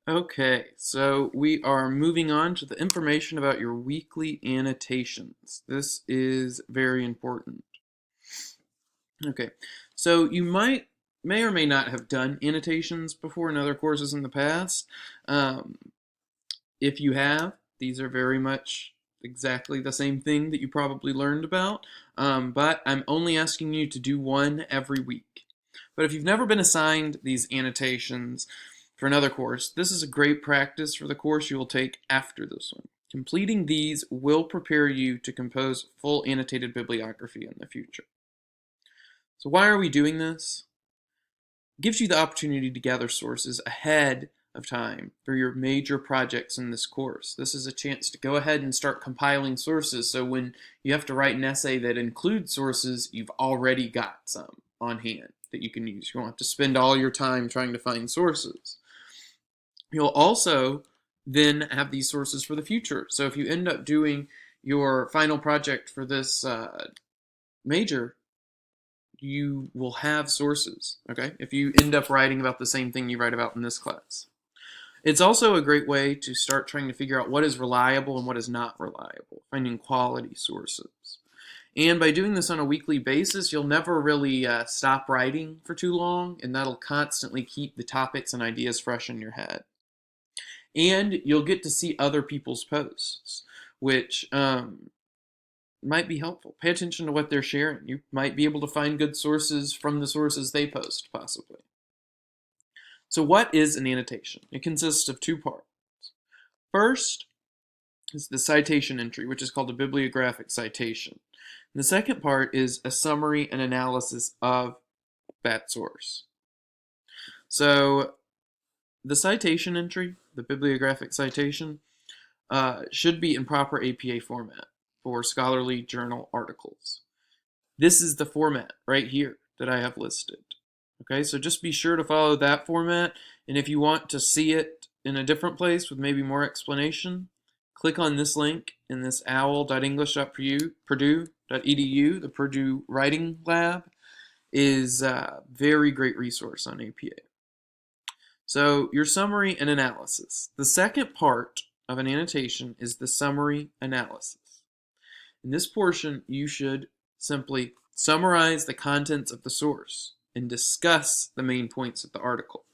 Okay, so we are moving on to the information about your weekly annotations. This is very important. Okay, so you may or may not have done annotations before in other courses in the past. Um, if you have, these are very much exactly the same thing that you probably learned about, but I'm only asking you to do one every week. But if you've never been assigned these annotations for another course, this is a great practice for the course you will take after this one. Completing these will prepare you to compose full annotated bibliography in the future. So why are we doing this? It gives you the opportunity to gather sources ahead of time for your major projects in this course. This is a chance to go ahead and start compiling sources, so when you have to write an essay that includes sources, you've already got some on hand that you can use. You won't have to spend all your time trying to find sources. You'll also then have these sources for the future. So if you end up doing your final project for this major, you will have sources, okay? If you end up writing about the same thing you write about in this class. It's also a great way to start trying to figure out what is reliable and what is not reliable, finding quality sources. And by doing this on a weekly basis, you'll never really stop writing for too long, and that'll constantly keep the topics and ideas fresh in your head. And you'll get to see other people's posts, which might be helpful. Pay attention to what they're sharing. You might be able to find good sources from the sources they post, possibly. So what is an annotation? It consists of two parts. First is the citation entry, which is called a bibliographic citation. And the second part is a summary and analysis of that source. So the citation entry, the bibliographic citation, should be in proper APA format for scholarly journal articles. This is the format right here that I have listed. Okay, so just be sure to follow that format, and if you want to see it in a different place with maybe more explanation, click on this link in this owl.english.purdue.edu. The Purdue Writing Lab is a very great resource on APA. So your summary and analysis. The second part of an annotation is the summary analysis. In this portion, you should simply summarize the contents of the source and discuss the main points of the article.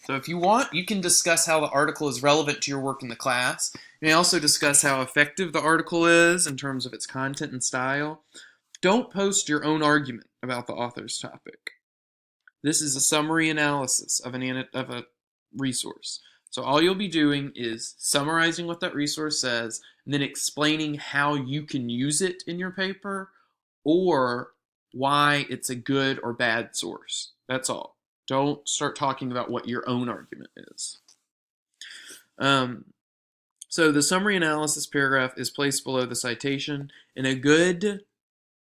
So if you want, you can discuss how the article is relevant to your work in the class. You may also discuss how effective the article is in terms of its content and style. Don't post your own argument about the author's topic. This is a summary analysis of a resource. So all you'll be doing is summarizing what that resource says, and then explaining how you can use it in your paper, or why it's a good or bad source. That's all. Don't start talking about what your own argument is. So the summary analysis paragraph is placed below the citation, and a good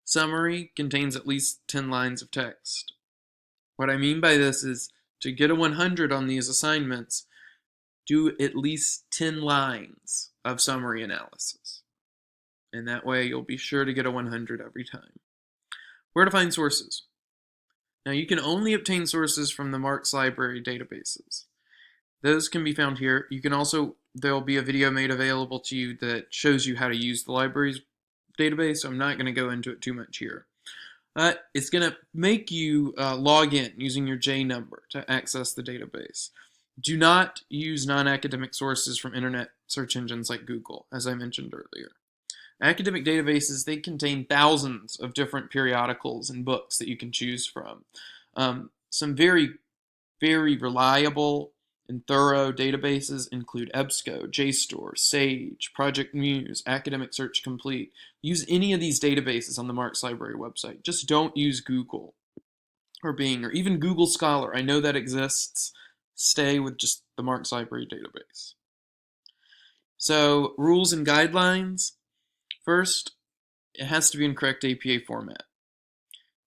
summary contains at least 10 lines of text. What I mean by this is, to get a 100 on these assignments, do at least 10 lines of summary analysis. And that way you'll be sure to get a 100 every time. Where to find sources? Now you can only obtain sources from the Marks Library databases. Those can be found here. You can also, there'll be a video made available to you that shows you how to use the library's database, so I'm not going to go into it too much here. It's going to make you log in using your J number to access the database. Do not use non-academic sources from internet search engines like Google, as I mentioned earlier. Academic databases, they contain thousands of different periodicals and books that you can choose from. Some very, very reliable and thorough databases include EBSCO, JSTOR, SAGE, Project Muse, Academic Search Complete. Use any of these databases on the Marks Library website. Just don't use Google or Bing or even Google Scholar. I know that exists. Stay with just the Marks Library database. So, rules and guidelines. First, it has to be in correct APA format.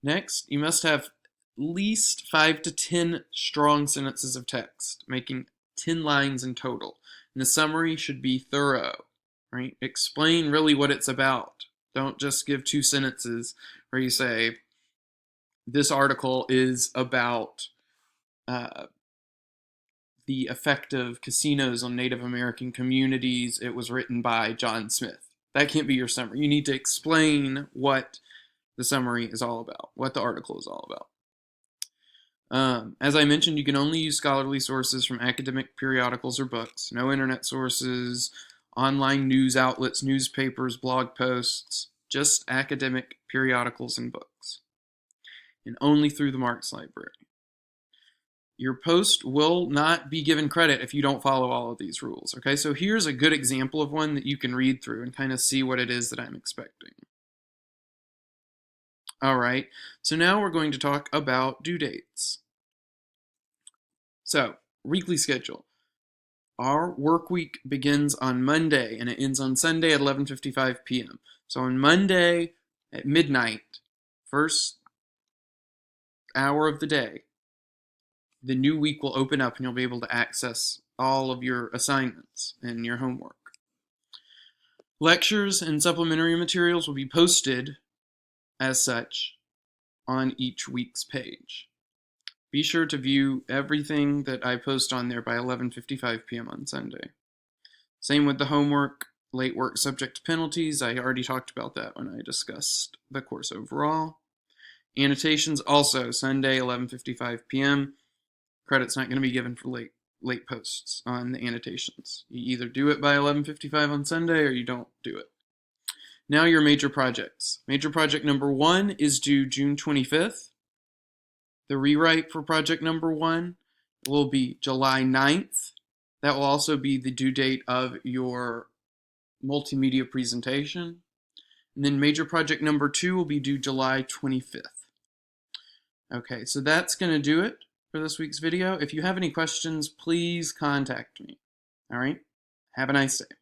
Next, you must have at least 5 to 10 strong sentences of text, making 10 lines in total. And the summary should be thorough, right? Explain really what it's about. Don't just give 2 sentences where you say, this article is about the effect of casinos on Native American communities, it was written by John Smith. That can't be your summary. You need to explain what the summary is all about, what the article is all about. As I mentioned, you can only use scholarly sources from academic periodicals or books, no internet sources, online news outlets, newspapers, blog posts, just academic periodicals and books, and only through the Marks Library. Your post will not be given credit if you don't follow all of these rules. Okay, so here's a good example of one that you can read through and kind of see what it is that I'm expecting. All right, so now we're going to talk about due dates. So, weekly schedule. Our work week begins on Monday and it ends on Sunday at 11:55 p.m. So on Monday at midnight, first hour of the day, the new week will open up and you'll be able to access all of your assignments and your homework. Lectures and supplementary materials will be posted as such on each week's page. Be sure to view everything that I post on there by 11:55 p.m. on Sunday. Same with the homework, late work subject penalties. I already talked about that when I discussed the course overall. Annotations also Sunday 11:55 p.m. Credit's not going to be given for late posts on the annotations. You either do it by 11:55 on Sunday or you don't do it. Now your major projects. Major project number 1 is due June 25th. The rewrite for project number 1 will be July 9th. That will also be the due date of your multimedia presentation. And then major project number 2 will be due July 25th. Okay, so that's going to do it for this week's video. If you have any questions, please contact me. All right, have a nice day.